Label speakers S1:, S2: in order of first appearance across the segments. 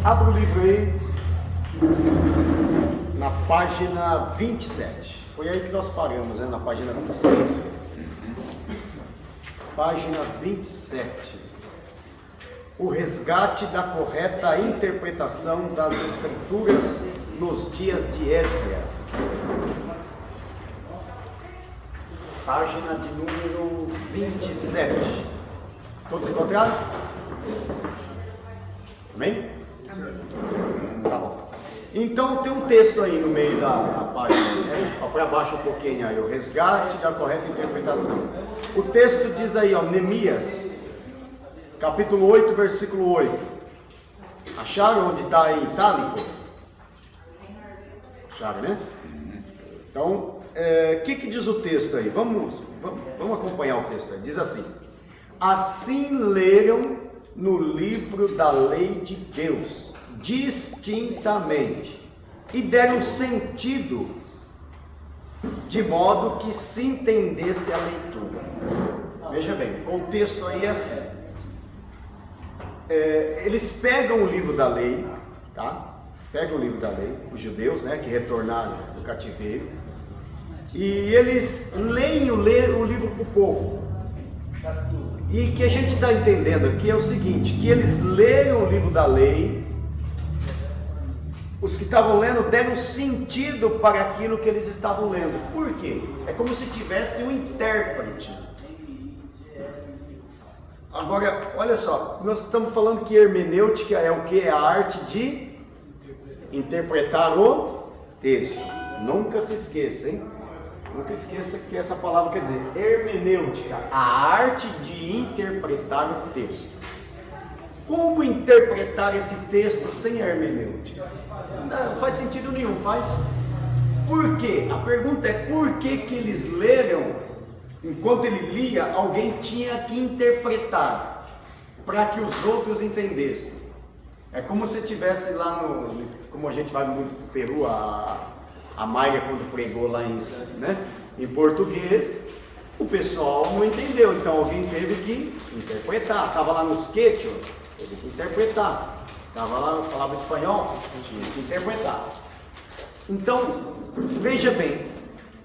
S1: Abra o livro aí, na página 27. Foi aí que nós paramos, né? Na página 26. Página 27. O resgate da correta interpretação das Escrituras nos dias de Esdras. Página de número 27. Todos encontraram? Amém? Tá bom. Então tem um texto aí no meio da página, né? Para baixo um pouquinho aí, o resgate da correta interpretação. O texto diz aí, ó, Neemias, capítulo 8, versículo 8. Acharam onde está em itálico? Acharam, né? Então, o que diz o texto aí? Vamos acompanhar o texto aí. Diz assim: assim leram no livro da lei de Deus, distintamente, e deram sentido, de modo que se entendesse a leitura. Veja bem, o contexto aí é assim. Eles pegam o livro da lei, tá? Pegam o livro da lei, os judeus, né, que retornaram do cativeiro, e eles leem o livro para o povo. E que a gente está entendendo aqui é o seguinte, que eles leram o livro da lei, os que estavam lendo deram sentido para aquilo que eles estavam lendo. Por quê? É como se tivesse um intérprete. Agora, olha só, nós estamos falando que hermenêutica é o que? É a arte de interpretar o texto. Nunca se esqueça, hein? Nunca esqueça que essa palavra quer dizer hermenêutica, a arte de interpretar o texto. Como interpretar esse texto sem hermenêutica? Não faz sentido nenhum, faz? Por quê? A pergunta é por que eles leram, enquanto ele lia, alguém tinha que interpretar, para que os outros entendessem. É como se tivesse lá como a gente vai muito para o Peru, a Mayra quando pregou lá em português, o pessoal não entendeu, então alguém teve que interpretar. Estava lá nos quechua, teve que interpretar. Estava lá, falava espanhol, tinha que interpretar. Então, veja bem,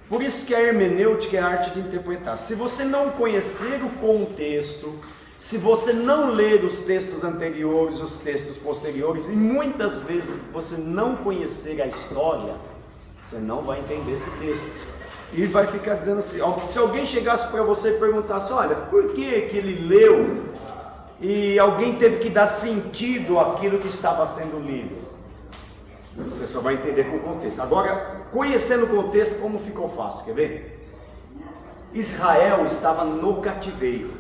S1: por isso que a hermenêutica é a arte de interpretar. Se você não conhecer o contexto, se você não ler os textos anteriores, os textos posteriores, e muitas vezes você não conhecer a história, você não vai entender esse texto. E vai ficar dizendo assim, se alguém chegasse para você e perguntasse, olha, por que ele leu e alguém teve que dar sentido àquilo que estava sendo lido? Você só vai entender com o contexto. Agora, conhecendo o contexto, como ficou fácil, quer ver? Israel estava no cativeiro.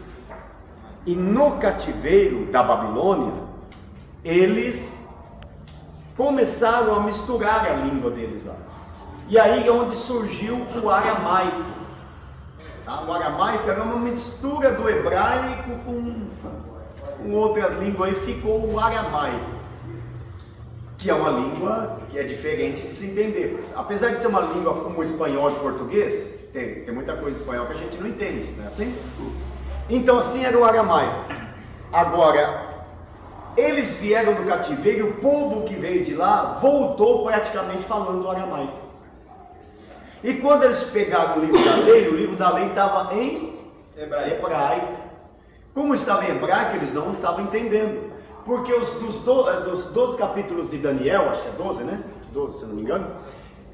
S1: E no cativeiro da Babilônia, eles começaram a misturar a língua deles lá. E aí é onde surgiu o aramaico. Tá? O aramaico era uma mistura do hebraico com outra língua, e ficou o aramaico, que é uma língua que é diferente de se entender. Apesar de ser uma língua como o espanhol e o português, tem muita coisa em espanhol que a gente não entende, não é assim? Então assim era o aramaico. Agora, eles vieram do cativeiro e o povo que veio de lá voltou praticamente falando o aramaico. E quando eles pegaram o livro da lei estava em hebraico. Como estava em hebraico, eles não estavam entendendo. Porque dos 12 capítulos de Daniel, acho que é 12, né? 12, se não me engano.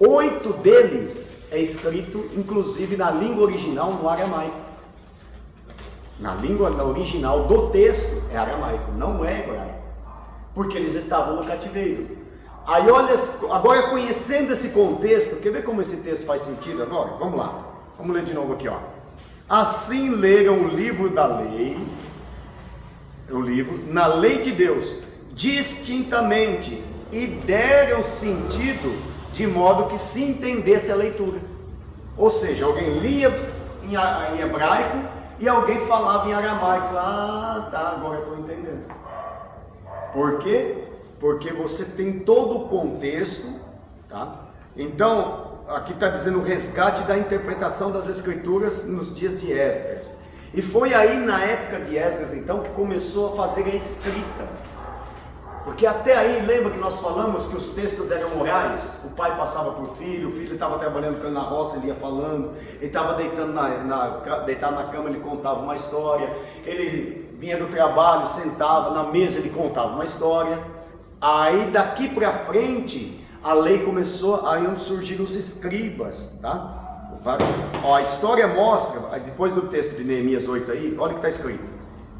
S1: 8 deles é escrito, inclusive, na língua original, no aramaico. Na língua original do texto é aramaico, não é hebraico. Porque eles estavam no cativeiro. Aí olha, agora conhecendo esse contexto, quer ver como esse texto faz sentido agora? Vamos lá, vamos ler de novo aqui, ó. Assim leram o livro da lei, na lei de Deus, distintamente, e deram sentido de modo que se entendesse a leitura. Ou seja, alguém lia em hebraico e alguém falava em aramaico. Ah, tá, agora eu estou entendendo. Por quê? Porque você tem todo o contexto, tá? Então, aqui está dizendo o resgate da interpretação das Escrituras nos dias de Esdras. E foi aí na época de Esdras, então, que começou a fazer a escrita. Porque até aí, lembra que nós falamos que os textos eram orais? O pai passava para o filho estava trabalhando na roça, ele ia falando, ele estava deitado na cama, ele contava uma história, ele vinha do trabalho, sentava na mesa, ele contava uma história. Aí daqui para frente, a lei começou, aí onde surgiram os escribas, tá? Ó, a história mostra, depois do texto de Neemias 8 aí, olha o que está escrito,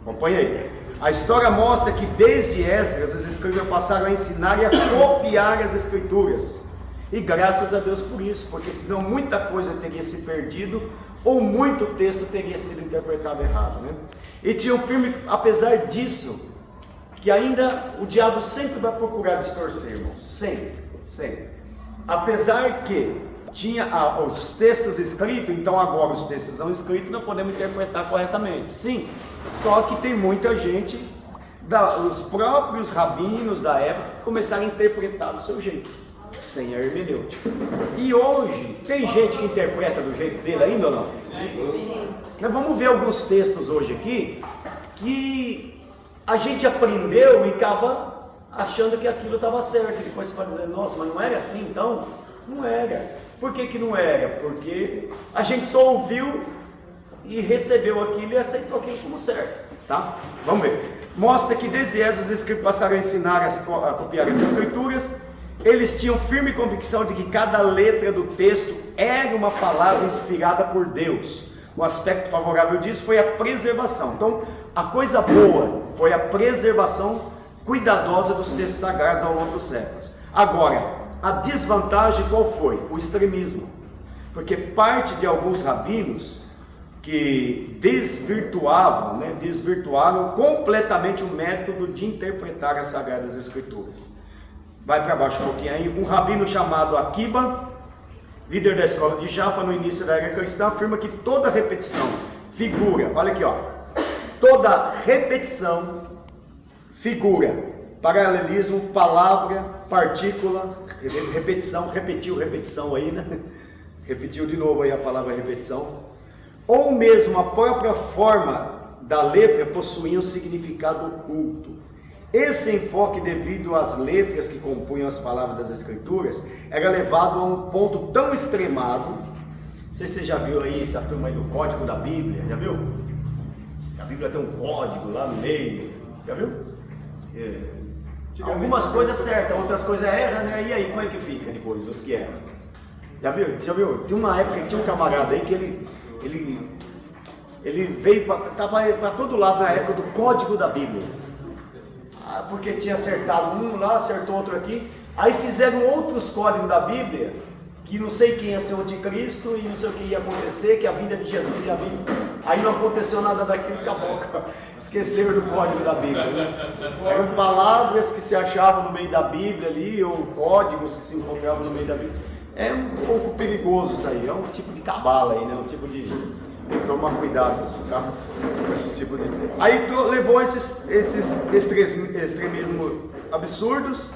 S1: acompanha aí. A história mostra que desde Esdras os escribas passaram a ensinar e a copiar as escrituras. E graças a Deus por isso, porque senão muita coisa teria se perdido, ou muito texto teria sido interpretado errado, né? E tinham firme, apesar disso, que ainda o diabo sempre vai procurar distorcer, irmãos, sempre. Apesar que tinha os textos escritos, então agora os textos não escritos não podemos interpretar corretamente. Sim, só que tem muita gente, os próprios rabinos da época, começaram a interpretar do seu jeito, sem a hermenêutica. E hoje, tem gente que interpreta do jeito dele ainda ou não? Sim. Nós vamos ver alguns textos hoje aqui, que a gente aprendeu e acaba achando que aquilo estava certo. Depois você vai dizer, nossa, mas não era assim então? Não era. Por que não era? Porque a gente só ouviu e recebeu aquilo e aceitou aquilo como certo, tá? Vamos ver. Mostra que desde Esdras os escribas passaram a ensinar a copiar as escrituras. Eles tinham firme convicção de que cada letra do texto era uma palavra inspirada por Deus. O aspecto favorável disso foi a preservação. Então, a coisa boa foi a preservação cuidadosa dos textos sagrados ao longo dos séculos. Agora, a desvantagem qual foi? O extremismo. Porque parte de alguns rabinos que desvirtuaram completamente o método de interpretar as Sagradas Escrituras. Vai para baixo um pouquinho aí. Um rabino chamado Akiba, líder da escola de Jaffa no início da era cristã, afirma que toda repetição, figura, olha aqui ó, toda repetição, figura, paralelismo, palavra, partícula, repetição, repetição aí, né? Repetiu de novo aí a palavra repetição, ou mesmo a própria forma da letra possuía um significado oculto. Esse enfoque, devido às letras que compunham as palavras das Escrituras, era levado a um ponto tão extremado. Não sei se você já viu aí essa turma aí do código da Bíblia, já viu? A Bíblia tem um código lá no meio, já viu? Algumas coisas certas, outras coisas erram, né? E aí, como é que fica depois, os que erram? Já viu? Tinha uma época que tinha um camarada aí que ele veio para todo lado na época do código da Bíblia. Porque tinha acertado um lá, acertou outro aqui. Aí fizeram outros códigos da Bíblia, que não sei quem ia ser o anticristo e não sei o que ia acontecer, que a vinda de Jesus ia vir. Aí não aconteceu nada daquilo, acabou. Esqueceram do código da Bíblia, né? Eram palavras que se achavam no meio da Bíblia ali, ou códigos que se encontravam no meio da Bíblia. É um pouco perigoso isso aí, é um tipo de cabala aí, né? Um tipo de... Tem que tomar cuidado, tá? Com esse tipo de... Aí levou esses extremismos absurdos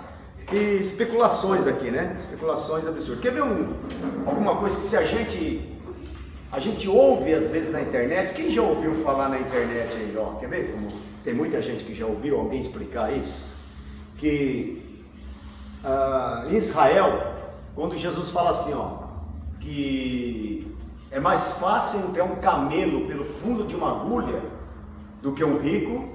S1: e especulações aqui, né? Especulações absurdas. Quer ver alguma coisa que se a gente ouve às vezes na internet? Quem já ouviu falar na internet aí, ó? Quer ver como tem muita gente que já ouviu alguém explicar isso? Que em Israel, quando Jesus fala assim, ó, que é mais fácil entrar um camelo pelo fundo de uma agulha do que um rico.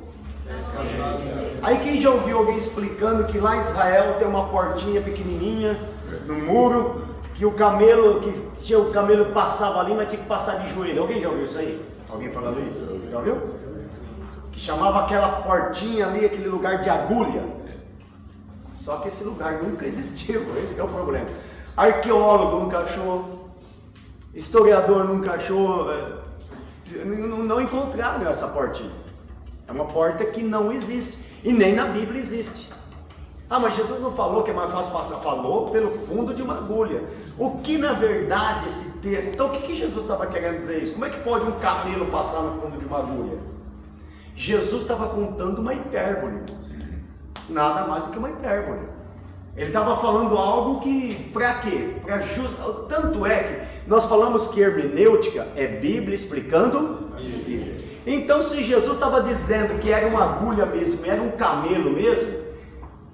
S1: Aí quem já ouviu alguém explicando que lá em Israel tem uma portinha pequenininha no muro, que o camelo passava ali, mas tinha que passar de joelho. Alguém já ouviu isso aí? Alguém falando isso? Já ouviu? Que chamava aquela portinha ali, aquele lugar de agulha. Só que esse lugar nunca existiu, esse é o problema. Arqueólogo nunca achou. Historiador nunca achou, não encontraram essa portinha. É uma porta que não existe, e nem na Bíblia existe. Ah, mas Jesus não falou que é mais fácil passar? Falou pelo fundo de uma agulha. O que na verdade esse texto... Então o que Jesus estava querendo dizer isso? Como é que pode um camelo passar no fundo de uma agulha? Jesus estava contando uma hipérbole. Nada mais do que uma hipérbole. Ele estava falando algo que, para quê? Tanto é que nós falamos que hermenêutica é Bíblia explicando Bíblia. Então, se Jesus estava dizendo que era uma agulha mesmo, era um camelo mesmo,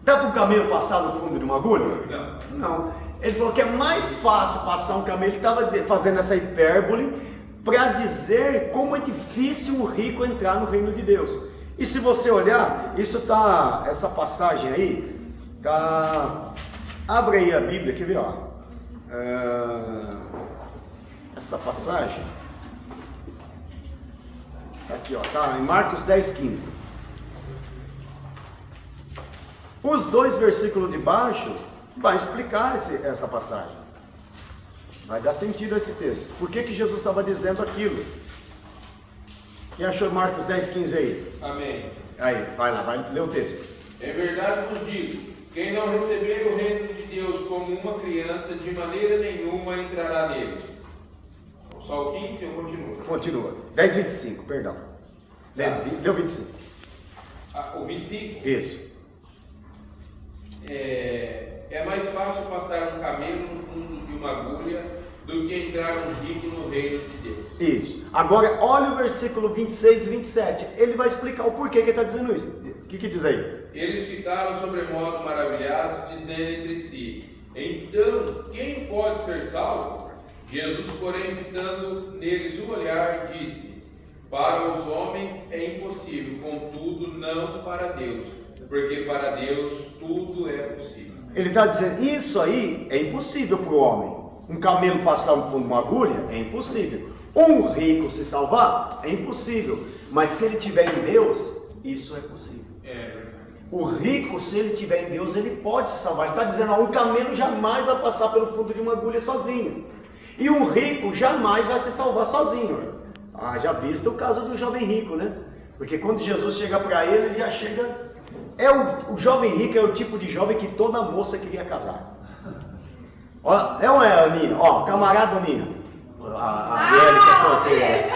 S1: Dá para um camelo passar no fundo de uma agulha?
S2: Não.
S1: Não. Ele falou que é mais fácil passar um camelo. Ele estava fazendo essa hipérbole para dizer como é difícil o rico entrar no reino de Deus. E se você olhar, essa passagem aí, abre aí a Bíblia, quer ver, ó. Essa passagem, aqui ó, tá em Marcos 10:15. Os 2 versículos de baixo vai explicar essa passagem. Vai dar sentido a esse texto. Por que Jesus estava dizendo aquilo? Quem achou Marcos 10:15 aí?
S2: Amém.
S1: Aí, vai lá, vai ler o texto.
S2: É verdade vos digo, quem não receber o reino de Deus como uma criança, de maneira nenhuma entrará nele. Só o 15 ou continua?
S1: Continua. 10:25, perdão. Leu 25.
S2: O 25?
S1: Isso.
S2: É mais fácil passar um camelo no fundo de uma agulha do que entrar um rico no reino de Deus.
S1: Isso. Agora, olha o versículo 26 e 27. Ele vai explicar o porquê que ele está dizendo isso. O que diz aí?
S2: Eles ficaram sobremodo maravilhados, dizendo entre si: então, quem pode ser salvo? Jesus, porém, fitando neles o olhar, disse: para os homens é impossível, contudo, não para Deus, porque para Deus tudo é possível. Ele
S1: está dizendo, isso aí é impossível para o homem. Um camelo passar no fundo de uma agulha é impossível. Um rico se salvar é impossível. Mas se ele tiver em Deus, isso é possível. O rico, se ele tiver em Deus, ele pode se salvar. Ele está dizendo, um camelo jamais vai passar pelo fundo de uma agulha sozinho. E um rico jamais vai se salvar sozinho. Já visto o caso do jovem rico, né? Porque quando Jesus chega para ele, ele já chega... O jovem rico é o tipo de jovem que toda moça queria casar. Ó, é ou é, Aninha? Ó, camarada Aninha. A Érica é solteira.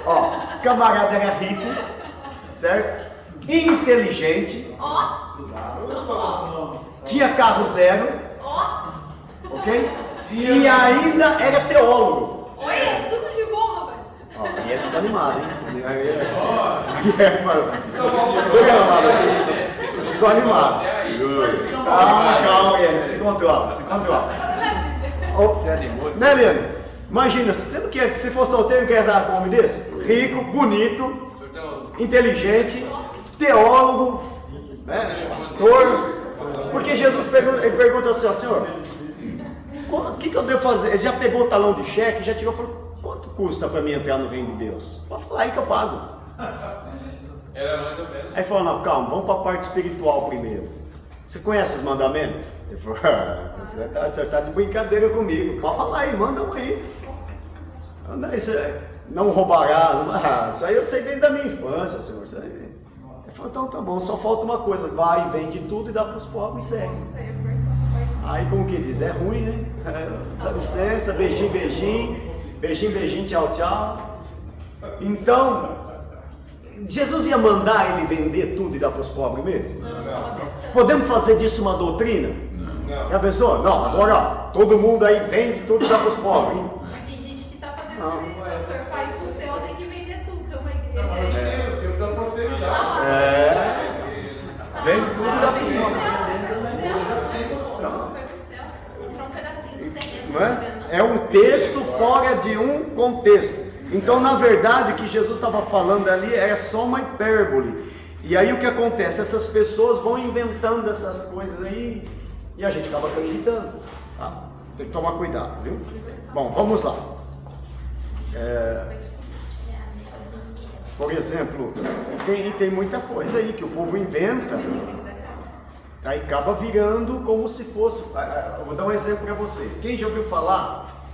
S1: Ó, camarada era rico, certo? Inteligente. Tinha carro zero. Ok? E ainda era teólogo.
S3: Olha, tudo de bom, rapaz.
S1: Ó, e ele fica animado, hein? Segura ela lá, ficou animado. Calma, Eliane, se controla.
S2: Você animou?
S1: Né, Eliane? Imagina, você não quer, se for solteiro, quer casar com um homem desse? Rico, bonito, inteligente, teólogo, né, pastor. Porque Jesus pergunta assim, ó, Senhor, o que eu devo fazer? Ele já pegou o talão de cheque, já tirou e falou, quanto custa para mim entrar no reino de Deus? Pode falar aí que eu pago.
S2: Era mais ou menos.
S1: Aí falou, não, calma, vamos para a parte espiritual primeiro. Você conhece os mandamentos? Ele falou, você está de brincadeira comigo. Pode falar aí, manda um aí. Não roubará. Isso aí eu sei desde a minha infância, Senhor. Isso aí. Ele falou, então tá bom, só falta uma coisa. Vai, vende tudo e dá para os pobres e segue. Aí como que diz? É ruim, né? Dá licença, beijinho, beijinho. Beijinho, beijinho, tchau, tchau. Então, Jesus ia mandar ele vender tudo e dar para os pobres mesmo?
S2: Não.
S1: Podemos fazer disso uma doutrina?
S2: Não.
S1: Já pensou? Não, agora ó, todo mundo aí vende tudo e dá para os pobres, hein?
S3: Tem gente que está fazendo isso aí, pastor. Para ir pro céu tem que vender tudo, tem uma igreja.
S2: O tempo da prosperidade.
S1: Vende tudo e dá para os pobres. É um texto fora de um contexto. Então, na verdade, o que Jesus estava falando ali é só uma hipérbole. E aí o que acontece? Essas pessoas vão inventando essas coisas aí e a gente acaba acreditando. Tá? Tem que tomar cuidado, viu? Bom, vamos lá. Por exemplo, tem muita coisa aí que o povo inventa. Aí acaba virando como se fosse... Eu vou dar um exemplo para você. Quem já ouviu falar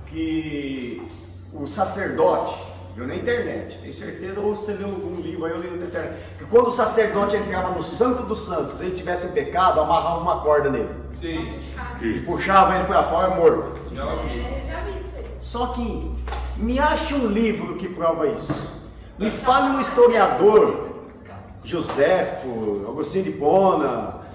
S1: que o sacerdote, viu na internet, tem certeza, ou você leu algum livro aí, eu li na internet, que quando o sacerdote entrava no Santo dos Santos, ele tivesse pecado, amarrava uma corda nele.
S2: Sim.
S1: E puxava ele para fora morto.
S3: Já vi isso aí.
S1: Só que me ache um livro que prova isso. Me fale um historiador, Joséfo, Agostinho de Hipona,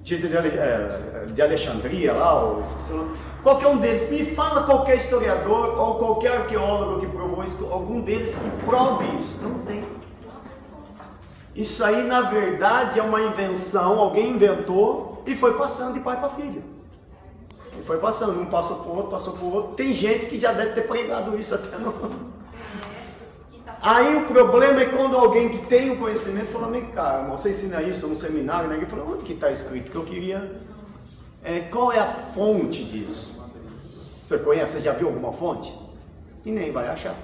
S1: Tito de Alexandria lá, esqueci o nome. Qualquer um deles, me fala qualquer historiador ou qualquer arqueólogo que provou isso, algum deles que prove isso. Não tem. Isso aí, na verdade, é uma invenção, alguém inventou e foi passando de pai para filho. E foi passando, um passou para o outro, passou para o outro. Tem gente que já deve ter pregado isso até no... Aí o problema é quando alguém que tem o conhecimento fala, vem cá, irmão, você ensina isso no seminário, né? Ele fala, onde que está escrito? Que eu queria... qual é a fonte disso? Você conhece, você já viu alguma fonte? E nem vai achar.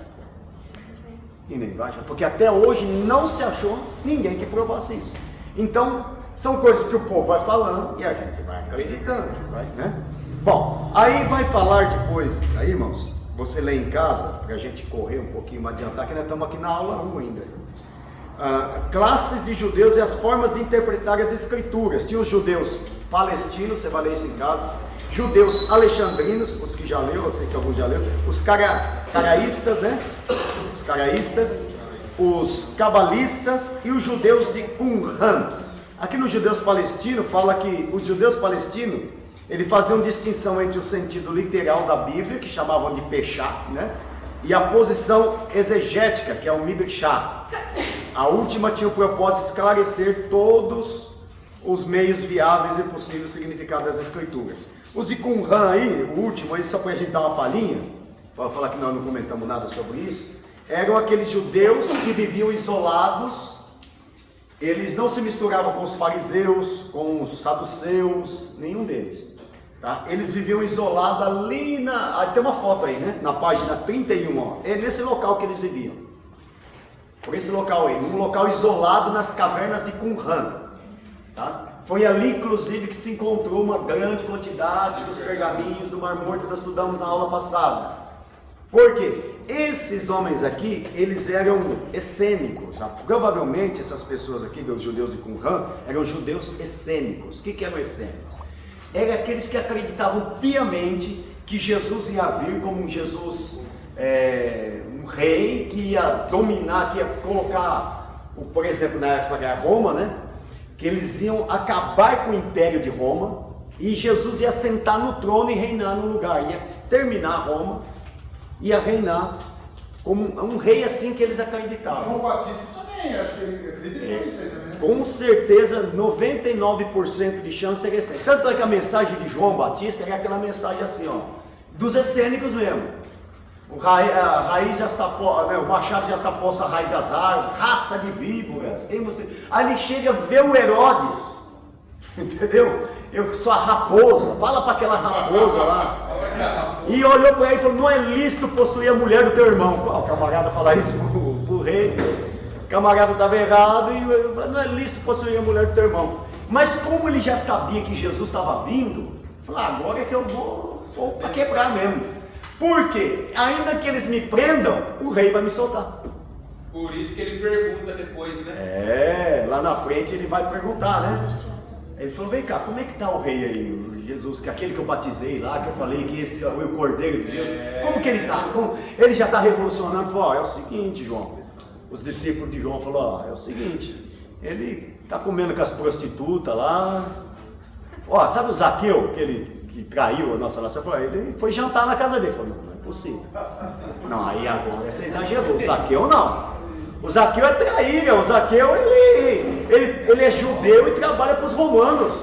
S1: E nem vai achar. Porque até hoje não se achou ninguém que provasse isso. Então, são coisas que o povo vai falando e a gente vai acreditando, né? Bom, aí vai falar depois, aí irmãos, você lê em casa, para a gente correr um pouquinho, mais adiantar, que nós estamos aqui na aula 1 ainda. Classes de judeus e as formas de interpretar as escrituras. Tinha os judeus palestinos, você vai ler isso em casa, judeus alexandrinos, os que já leram, eu sei que alguns já leram, os caraístas, né? Os caraístas, os cabalistas e os judeus de Qumran. Aqui nos judeus palestinos, fala que os judeus palestinos, eles faziam distinção entre o sentido literal da Bíblia, que chamavam de Peshá, né? E a posição exegética, que é o Midrashá. A última tinha o propósito de esclarecer todos os meios viáveis e possíveis significados das escrituras. Os de Qumran aí, o último aí, só para a gente dar uma palhinha, para falar que nós não comentamos nada sobre isso, eram aqueles judeus que viviam isolados. Eles não se misturavam com os fariseus, com os saduceus, nenhum deles. Tá? Eles viviam isolados ali tem uma foto aí, né? Na página 31, ó. É nesse local que eles viviam. Por esse local aí, um local isolado nas cavernas de Qumran. Tá? Foi ali, inclusive, que se encontrou uma grande quantidade dos pergaminhos do Mar Morto que nós estudamos na aula passada. Por quê? Esses homens aqui, eles eram essênicos. Provavelmente essas pessoas aqui, dos judeus de Qumran, eram judeus essênicos. O que eram essênicos? Eram aqueles que acreditavam piamente que Jesus ia vir como um Jesus, um rei, que ia dominar, que ia colocar, por exemplo, na época da Roma, né? Que eles iam acabar com o império de Roma e Jesus ia sentar no trono e reinar no lugar, ia terminar Roma, ia reinar como um rei assim que eles acreditavam.
S4: João Batista também, acho que ele acreditou nisso aí também.
S1: Com certeza, 99% de chance era esse. Tanto é que a mensagem de João Batista era aquela mensagem assim, ó, dos essênicos mesmo. A raiz já está, o machado já está posto a raiz das árvores, raça de víboras. Quem você? Aí ele chega a ver o Herodes, entendeu? Eu sou a raposa, fala para aquela raposa lá. E olhou para ele e falou: não é lícito possuir a mulher do teu irmão. O camarada fala isso pro rei. O camarada estava errado e eu falei: não é lícito possuir a mulher do teu irmão. Mas como ele já sabia que Jesus estava vindo, falou: agora é que eu vou para quebrar mesmo. Por quê? Ainda que eles me prendam, o rei vai me soltar.
S2: Por isso que ele pergunta depois, né?
S1: Lá na frente ele vai perguntar, né? Ele falou: vem cá, como é que está o rei aí, o Jesus, que aquele que eu batizei lá, que eu falei que esse é o Cordeiro de Deus, como que ele está? Ele já está revolucionando? Falou: é o seguinte, João, os discípulos de João falaram: é o seguinte, ele está comendo com as prostitutas lá, sabe o Zaqueu, que traiu a nossa nação? Ele foi jantar na casa dele. Falou: não é possível. Não, aí agora você exagerou, o Zaqueu não. O Zaqueu é traíra, o Zaqueu ele é judeu e trabalha para os romanos.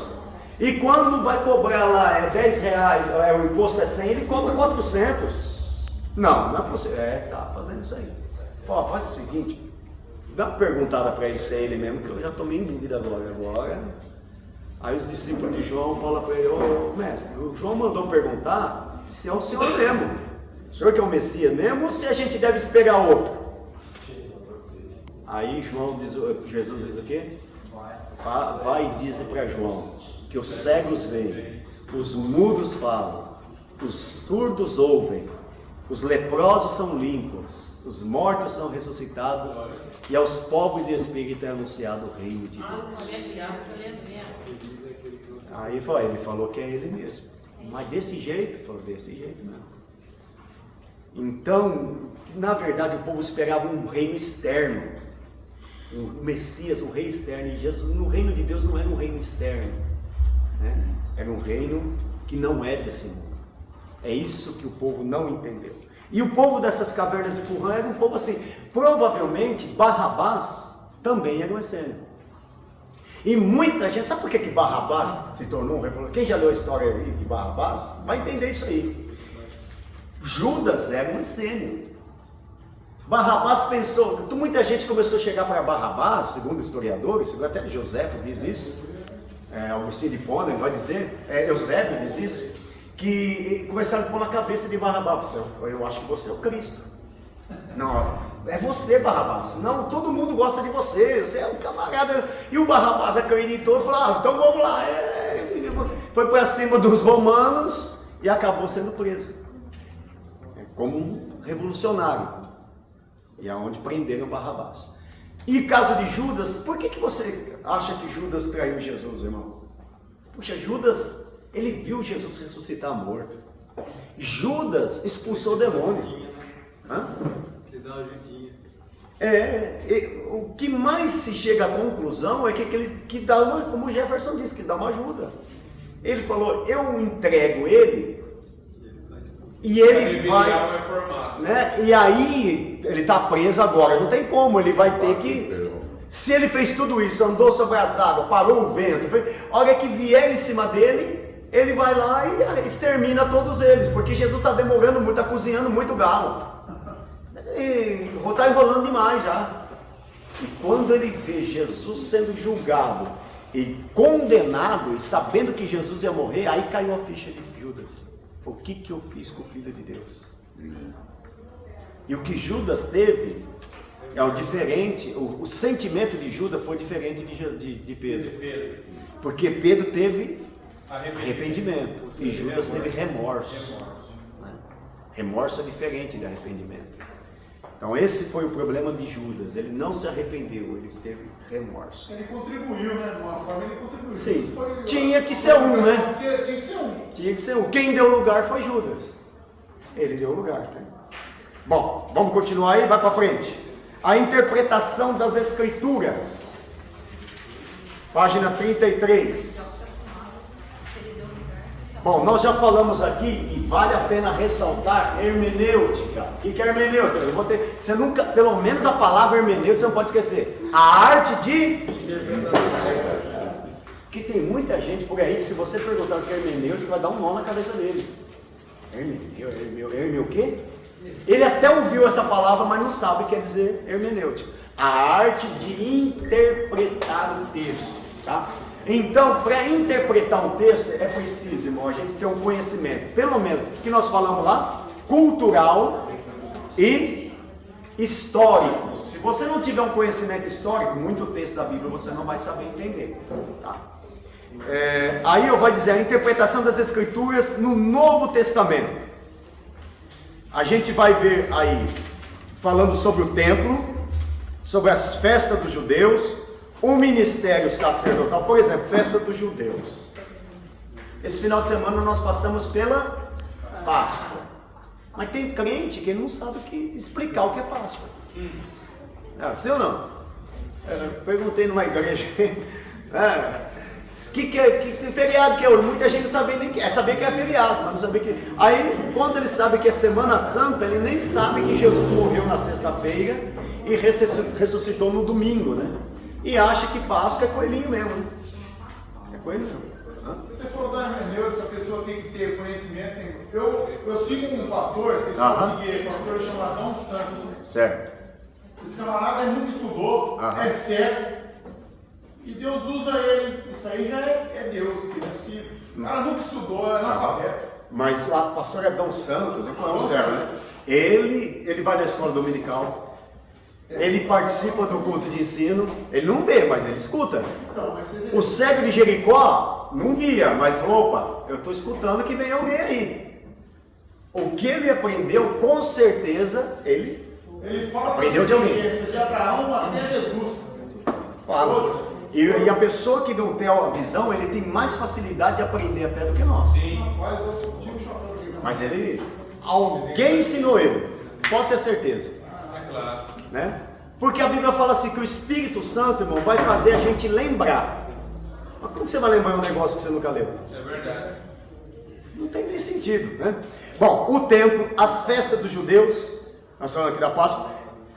S1: E quando vai cobrar lá 10 reais, o imposto é 100, ele cobra 400. Não é possível. Tá fazendo isso aí. Fala: faz o seguinte, dá uma perguntada para ele se é ele mesmo, que eu já estou meio em dúvida agora. Aí os discípulos de João falam para ele: ô mestre, o João mandou perguntar se é o senhor mesmo. O senhor que é o Messias mesmo ou se a gente deve esperar outro? Aí Jesus diz o quê? Vai e diz para João que os cegos veem, os mudos falam, os surdos ouvem, os leprosos são limpos, os mortos são ressuscitados e aos pobres de espírito é anunciado o reino de Deus. Aí ele falou que é ele mesmo. Mas desse jeito? Falou: desse jeito não. Então, na verdade, o povo esperava um reino externo, um Messias, um rei externo. E Jesus, no reino de Deus, não era um reino externo, né? Era um reino que não é desse mundo. É isso que o povo não entendeu. E o povo dessas cavernas de Qumran era um povo assim. Provavelmente Barrabás também era um essênio. E muita gente, sabe por que Barrabás se tornou um revolucionário? Quem já leu a história aí de Barrabás vai entender isso aí. Judas era um essênio. Barrabás pensou, muita gente começou a chegar para Barrabás, segundo historiadores, segundo até Joséfo diz isso, Agostinho de Hipona vai dizer, Eusébio diz isso, que começaram a pôr na cabeça de Barrabás, eu acho que você é o Cristo. Não, é você, Barrabás. Não, todo mundo gosta de você, você é um camarada. E o Barrabás acreditou e falou, então vamos lá. Foi para cima dos romanos e acabou sendo preso. Como um revolucionário. E é onde prenderam Barrabás. E caso de Judas, por que você acha que Judas traiu Jesus, irmão? Puxa, Judas, ele viu Jesus ressuscitar morto. Judas expulsou o demônio. Hã?
S5: Que dá uma ajudinha.
S1: O que mais se chega à conclusão é que dá uma, como o Jefferson disse, que dá uma ajuda. Ele falou, eu entrego ele e ele vai, né? E aí ele está preso agora, não tem como, ele vai ter que, se ele fez tudo isso, andou sobre as águas, parou o vento, a hora que vier em cima dele, ele vai lá e extermina todos eles, porque Jesus está demorando muito, está cozinhando muito galo. Está enrolando demais já. E quando ele vê Jesus sendo julgado e condenado, e sabendo que Jesus ia morrer, aí caiu a ficha de Judas. O que eu fiz com o Filho de Deus? E o que Judas teve é o diferente, o sentimento de Judas foi diferente de Pedro. Porque Pedro teve arrependimento e Judas teve remorso. Remorso é diferente de arrependimento. Então esse foi o problema de Judas, ele não se arrependeu, ele teve remorso.
S4: Ele contribuiu, né? De uma forma ele contribuiu.
S1: Sim, tinha que ser um, né?
S4: Tinha que ser um.
S1: Tinha que ser um. Quem deu lugar foi Judas. Ele deu lugar. Né? Bom, vamos continuar aí, vai para frente. A interpretação das Escrituras. Página 33. Bom, nós já falamos aqui e vale a pena ressaltar hermenêutica. O que é hermenêutica? Eu vou ter, você nunca, pelo menos a palavra hermenêutica você não pode esquecer. A arte de interpretação. Porque tem muita gente por aí que se você perguntar o que é hermenêutica, vai dar um nó na cabeça dele. Hermenêutica o quê? Ele até ouviu essa palavra, mas não sabe o que quer dizer hermenêutica. A arte de interpretar o texto, tá? Então, para interpretar um texto, é preciso, irmão, a gente ter um conhecimento, pelo menos, o que nós falamos lá? Cultural e histórico. Se você não tiver um conhecimento histórico, muito texto da Bíblia você não vai saber entender. Tá? Aí eu vou dizer a interpretação das Escrituras no Novo Testamento. A gente vai ver aí, falando sobre o templo, sobre as festas dos judeus, o ministério sacerdotal, por exemplo, festa dos judeus. Esse final de semana nós passamos pela Páscoa. Mas tem crente que não sabe explicar o que é Páscoa. Sim ou não? Eu perguntei numa igreja, que feriado que é hoje? Muita gente não sabia nem que é, saber que é feriado, mas não sabia que. Aí, quando ele sabe que é Semana Santa, ele nem sabe que Jesus morreu na sexta-feira e ressuscitou no domingo, né? E acha que Páscoa é coelhinho mesmo, né? É coelhinho mesmo.
S4: Você falou da hermenêutica, a pessoa tem que ter conhecimento. Eu sigo um pastor, vocês podem seguir, pastor chamado Adão Santos.
S1: Certo.
S4: Esse camarada nunca estudou, é cego. E Deus usa ele. Isso aí já é Deus. O cara nunca estudou, é analfabeto.
S1: Mas o pastor Adão Santos, eu conheço, né? Ele vai na escola dominical. Ele participa do culto de ensino, ele não vê, mas ele escuta.
S4: Então,
S1: o cego de Jericó não via, mas falou, opa, eu estou escutando que vem alguém aí. O que ele aprendeu, com certeza, ele
S4: fala
S1: aprendeu de alguém.
S4: De Abraão até Jesus.
S1: Fala. E a pessoa que não tem a visão, ele tem mais facilidade de aprender até do que nós.
S2: Sim.
S1: Mas alguém ensinou ele, pode ter certeza.
S2: É claro.
S1: Né? Porque a Bíblia fala assim que o Espírito Santo, irmão, vai fazer a gente lembrar. Mas como você vai lembrar um negócio que você nunca leu?
S2: É verdade.
S1: Não tem nem sentido, né? Bom, o templo, as festas dos judeus, nós falamos aqui da Páscoa,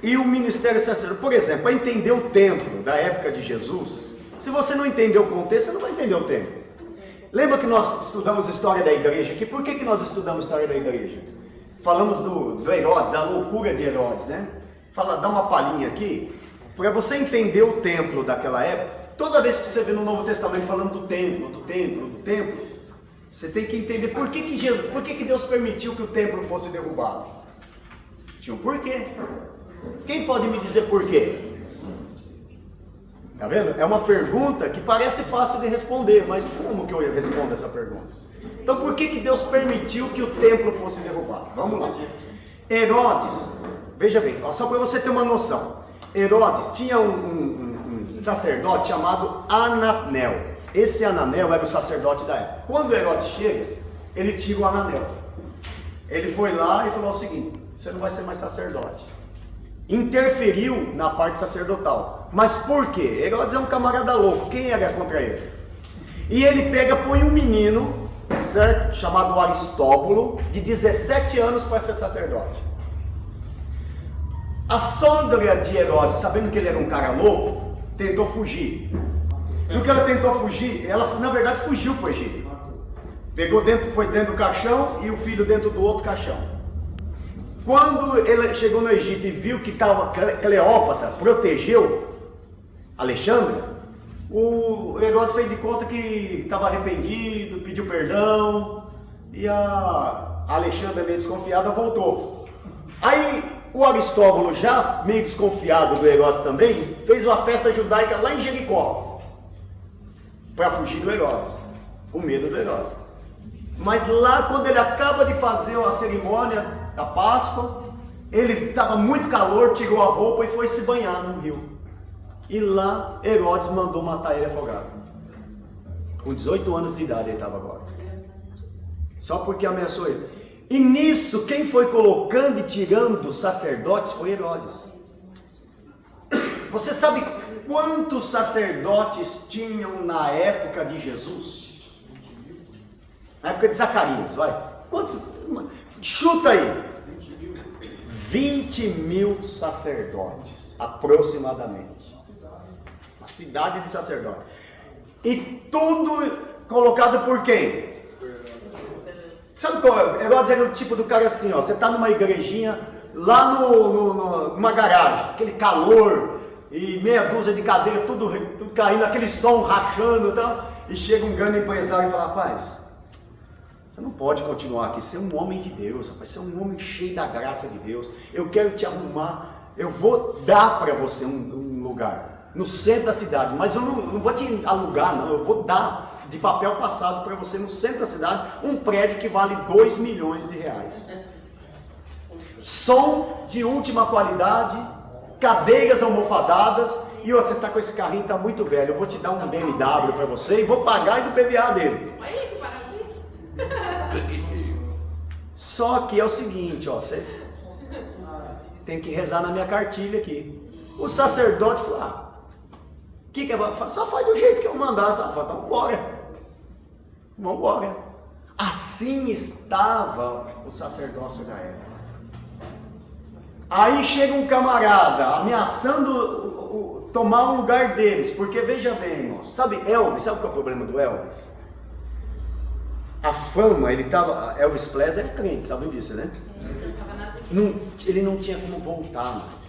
S1: E o ministério sacerdotal, por exemplo, para entender o templo da época de Jesus, se você não entender o contexto, você não vai entender o templo. Lembra que nós estudamos história da igreja aqui? Por que nós estudamos história da igreja? Falamos do Herodes, da loucura de Herodes, né? Dá uma palhinha aqui, para você entender o templo daquela época. Toda vez que você vê no Novo Testamento falando do templo, você tem que entender por que Deus permitiu que o templo fosse derrubado. Tinha um porquê. Quem pode me dizer por quê? Tá vendo? É uma pergunta que parece fácil de responder, mas como que eu respondo essa pergunta? Então por que Deus permitiu que o templo fosse derrubado? Vamos lá. Herodes, veja bem, só para você ter uma noção. Herodes tinha um sacerdote chamado Ananel. Esse Ananel era o sacerdote da época. Quando Herodes chega, ele tira o Ananel. Ele foi lá e falou o seguinte: você não vai ser mais sacerdote. Interferiu na parte sacerdotal. Mas por quê? Herodes é um camarada louco. Quem era contra ele? E ele põe um menino, certo? Chamado Aristóbulo, de 17 anos para ser sacerdote. A sogra de Herodes, sabendo que ele era um cara louco, tentou fugir. No que ela tentou fugir, ela na verdade fugiu para o Egito. Foi dentro do caixão e o filho dentro do outro caixão. Quando ele chegou no Egito e viu que Cleópatra protegeu Alexandre, o Herodes fez de conta que estava arrependido, pediu perdão, e a Alexandre, meio desconfiada, voltou. Aí o Aristóbulo, já meio desconfiado do Herodes também, fez uma festa judaica lá em Jericó, para fugir do Herodes, com medo do Herodes. Mas lá, quando ele acaba de fazer a cerimônia da Páscoa, ele estava muito calor, tirou a roupa e foi se banhar no rio. E lá Herodes mandou matar ele afogado. Com 18 anos de idade ele estava agora. Só porque ameaçou ele. E nisso, quem foi colocando e tirando dos sacerdotes foi Herodes. Você sabe quantos sacerdotes tinham na época de Jesus? Na época de Zacarias, vai. Quantos? Chuta aí. 20 mil sacerdotes, aproximadamente. Uma cidade de sacerdotes. E tudo colocado por quem? Sabe qual é? Herodes era o tipo do cara assim, ó. Você está numa igrejinha, lá numa garagem, aquele calor, e meia dúzia de cadeira, tudo caindo, aquele som rachando e tal. E chega um grande empresário e fala: rapaz, você não pode continuar aqui, ser um homem de Deus, rapaz, ser um homem cheio da graça de Deus. Eu quero te arrumar, eu vou dar para você um lugar no centro da cidade, mas eu não vou te alugar, não, eu vou dar de papel passado para você no centro da cidade um prédio que vale 2 milhões de reais. Som de última qualidade, cadeiras almofadadas, e outro, você está com esse carrinho, está muito velho, eu vou te dar um BMW para você e vou pagar do PVA dele.
S3: Aí, que maravilha.
S1: Só que é o seguinte, ó, você tem que rezar na minha cartilha aqui. O sacerdote falou: que é? Só faz do jeito que eu mandar. Só fala: então vamos embora. Assim estava o sacerdócio da época. Aí chega um camarada ameaçando tomar o lugar deles, porque veja bem, irmãos, sabe Elvis? Sabe qual é o problema do Elvis? A fama, Elvis Presley é crente, sabem disso, né? Ele não tinha como voltar mais.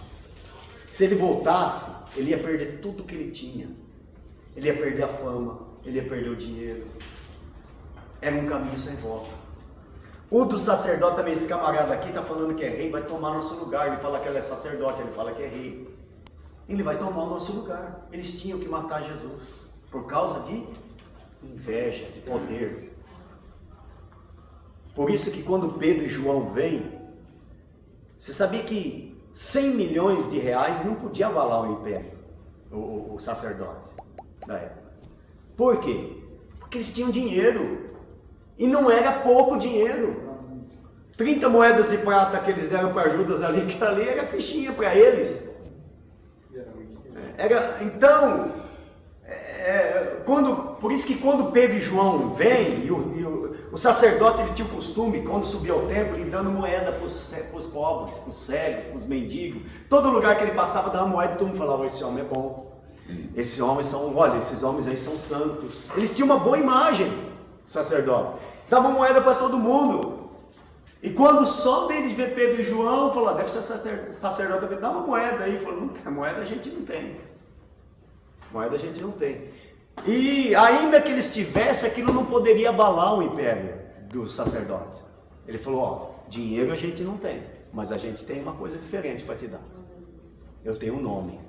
S1: Se ele voltasse, ele ia perder tudo que ele tinha. Ele ia perder a fama, ele ia perder o dinheiro. Era um caminho sem volta. O do sacerdote também, esse camarada aqui está falando que é rei, vai tomar nosso lugar. Ele fala que ele é sacerdote, ele fala que é rei. Ele vai tomar o nosso lugar. Eles tinham que matar Jesus por causa de inveja, de poder. Por isso que quando Pedro e João vêm, você sabia que 100 milhões de reais não podia avalar o império, o sacerdote da época. Por quê? Porque eles tinham dinheiro. E não era pouco dinheiro. 30 moedas de prata que eles deram para Judas ali, que ali era fichinha para eles. Então, Por isso que quando Pedro e João vêm, e o sacerdote ele tinha o costume, quando subia ao templo, ir dando moeda para os pobres, para os cegos, para os mendigos. Todo lugar que ele passava dava moeda e todo mundo falava, esse homem é bom. Esses homens aí são santos. Eles tinham uma boa imagem, o sacerdote. Davam moeda para todo mundo. E quando soube eles ver Pedro e João, falou, deve ser sacerdote, dá uma moeda aí. Falou, não tem, moeda a gente não tem. Moeda a gente não tem. E ainda que eles tivessem, aquilo não poderia abalar o império dos sacerdotes. Ele falou, dinheiro a gente não tem, mas a gente tem uma coisa diferente para te dar. Eu tenho um nome.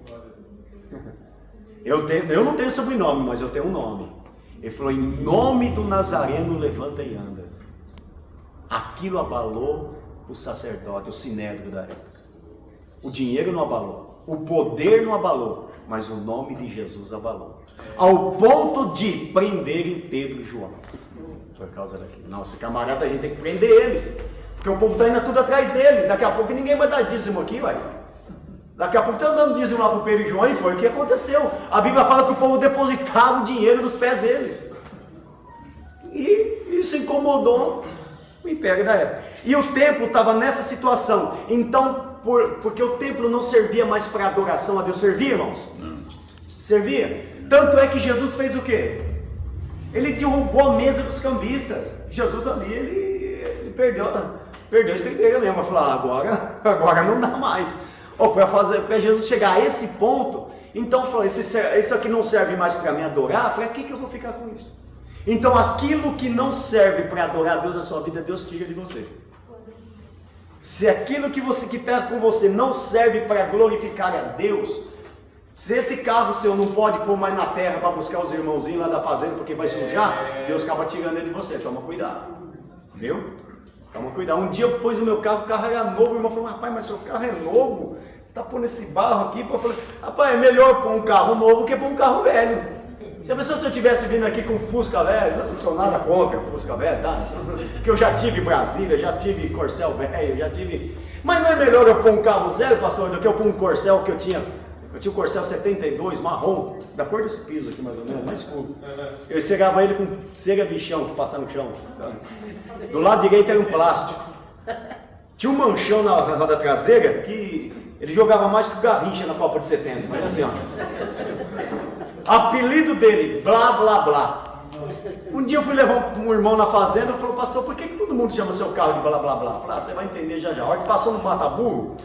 S1: Eu não tenho sobrenome, mas eu tenho um nome. Ele falou, em nome do Nazareno, levanta e anda. Aquilo abalou o sacerdote, o sinédrio da época. O dinheiro não abalou, o poder não abalou, mas o nome de Jesus abalou. Ao ponto de prenderem Pedro e João. Por causa daquilo. Nossa, camarada, a gente tem que prender eles. Porque o povo está indo tudo atrás deles. Daqui a pouco ninguém vai dar dízimo aqui, vai. Daqui a pouco está dando dízimo lá para o Pedro e João, e foi o que aconteceu. A Bíblia fala que o povo depositava o dinheiro nos pés deles. E isso incomodou o império da época. E o templo estava nessa situação. Então, porque o templo não servia mais para adoração a Deus. Servia, irmãos? Servia. Tanto é que Jesus fez o quê? Ele derrubou a mesa dos cambistas. Jesus ali, ele perdeu a estribeira mesmo. Falou, agora não dá mais. Para Jesus chegar a esse ponto, então falou, isso aqui não serve mais para me adorar, para que eu vou ficar com isso? Então aquilo que não serve para adorar a Deus na sua vida, Deus tira de você. Se aquilo que está com você não serve para glorificar a Deus, se esse carro seu não pode pôr mais na terra para buscar os irmãozinhos lá da fazenda porque vai sujar, Deus acaba tirando ele de você. Toma cuidado, viu? Toma cuidado. Um dia eu pus o meu carro, o carro era novo, o irmão falou, rapaz, mas seu carro é novo? Você está pondo esse barro aqui? Eu falei, rapaz, é melhor pôr um carro novo que pôr um carro velho. Se a pessoa, se eu tivesse vindo aqui com Fusca velho, não sou nada contra Fusca velho, tá? Porque eu já tive Brasília, já tive Corcel velho, já tive... Mas não é melhor eu pôr um carro zero, pastor, do que eu pôr um Corcel que eu tinha um Corcel 72, marrom, da cor desse piso aqui mais ou menos, mais escuro. Eu cegava ele com cera de chão, que passa no chão, sabe? Do lado direito era um plástico. Tinha um manchão na roda traseira que ele jogava mais que o Garrincha na Copa de 70, mas assim, ó. Apelido dele, blá blá blá. Um dia eu fui levar um irmão na fazenda e falou, pastor, por que todo mundo chama seu carro de blá blá blá? Eu falei, você vai entender já já. A hora que passou no mata-burro,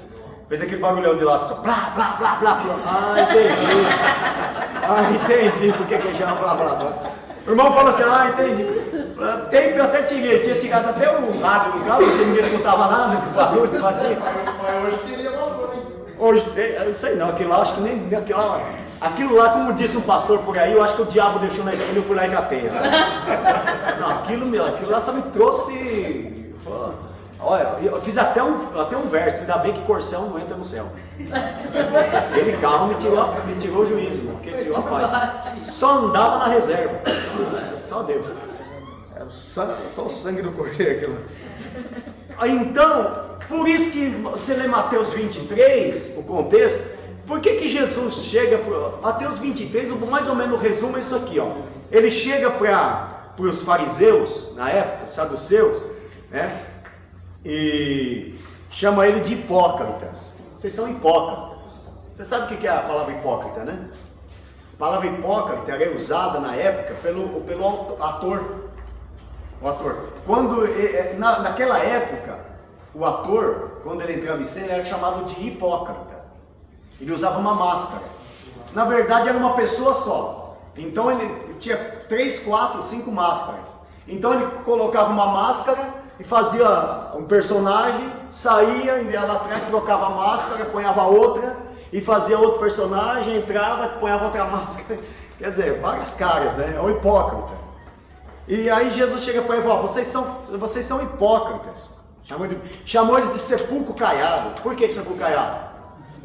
S1: fez aquele bagulhão de lado, só blá blá blá blá. Falou, entendi por que ele chama blá blá blá. O irmão falou assim, entendi. Eu até tinha tirado até o rádio do carro, porque ninguém escutava nada, o barulho, mas assim.
S4: Mas hoje teria valor, hein?
S1: Hoje, eu não sei não, aquilo lá, acho que nem aquilo lá, como disse um pastor por aí, eu acho que o diabo deixou na esquina e eu fui lá e catei. Não, aquilo lá só me trouxe. Olha, eu fiz até um verso, ainda bem que Corcel não entra no céu. Aquele carro me tirou o juízo, porque tirou a paz. Só andava na reserva. Só Deus. Só o sangue do cordeiro aquilo. Então, por isso que você lê Mateus 23, o contexto, por que Jesus chega para Mateus 23, mais ou menos o resumo é isso aqui, ó. Ele chega para os fariseus, na época, os saduceus, né? E chama ele de hipócritas. Vocês são hipócritas. Você sabe o que é a palavra hipócrita, né? A palavra hipócrita era usada na época pelo ator. O ator. Naquela época, o ator, quando ele entrava em cena, era chamado de hipócrita. Ele usava uma máscara. Na verdade, era uma pessoa só. Então ele tinha 3, 4, 5 máscaras. Então ele colocava uma máscara e fazia um personagem, saía, ia lá atrás, trocava a máscara, ponhava outra, e fazia outro personagem, entrava, ponhava outra máscara. Quer dizer, várias caras, né? É o hipócrita. E aí Jesus chega para ele e fala, vocês são hipócritas. Chamou eles de sepulcro caiado. Por que sepulcro caiado?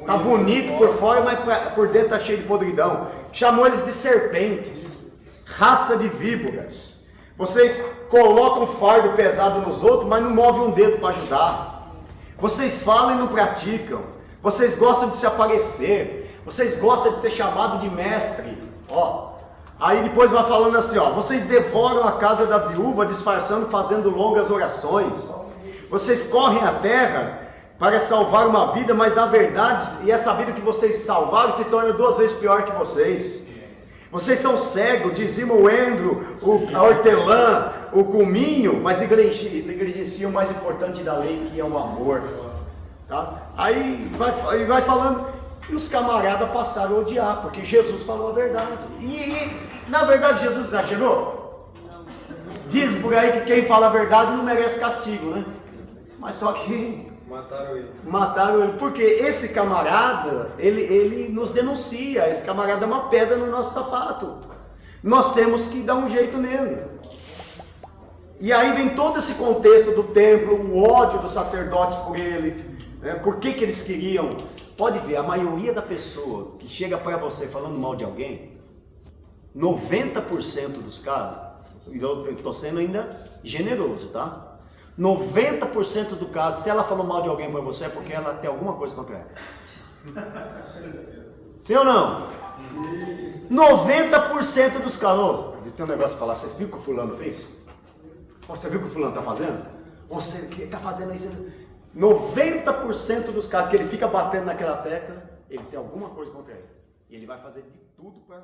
S1: Tá bonito por fora, mas por dentro tá cheio de podridão. Chamou eles de serpentes, raça de víboras. Vocês colocam fardo pesado nos outros, mas não movem um dedo para ajudar. Vocês falam e não praticam. Vocês gostam de se aparecer. Vocês gostam de ser chamado de mestre. Aí depois vai falando assim, ó, vocês devoram a casa da viúva, disfarçando, fazendo longas orações. Vocês correm a terra para salvar uma vida, mas na verdade, e essa vida que vocês salvaram se torna 2 vezes pior que vocês. Vocês são cegos, dizimam o endro, a hortelã, o cominho, mas negligenciam o mais importante da lei, que é o amor. Tá? Aí vai falando, e os camaradas passaram a odiar, porque Jesus falou a verdade. E na verdade Jesus exagerou? Diz por aí que quem fala a verdade não merece castigo, né? Mas só que mataram ele, porque esse camarada, ele nos denuncia, esse camarada é uma pedra no nosso sapato, nós temos que dar um jeito nele. E aí vem todo esse contexto do templo, o ódio dos sacerdotes por ele, né? Por que eles queriam? Pode ver, a maioria da pessoa que chega para você falando mal de alguém, 90% dos casos, eu estou sendo ainda generoso, tá? 90% do caso, se ela falou mal de alguém para você, é porque ela tem alguma coisa contra ela. Sim ou não? 90% dos casos. Tem um negócio para falar, você viu o que o fulano fez? Você viu o que o fulano está fazendo? Você que está fazendo isso? 90% dos casos que ele fica batendo naquela tecla, ele tem alguma coisa contra ele. E ele vai fazer de tudo para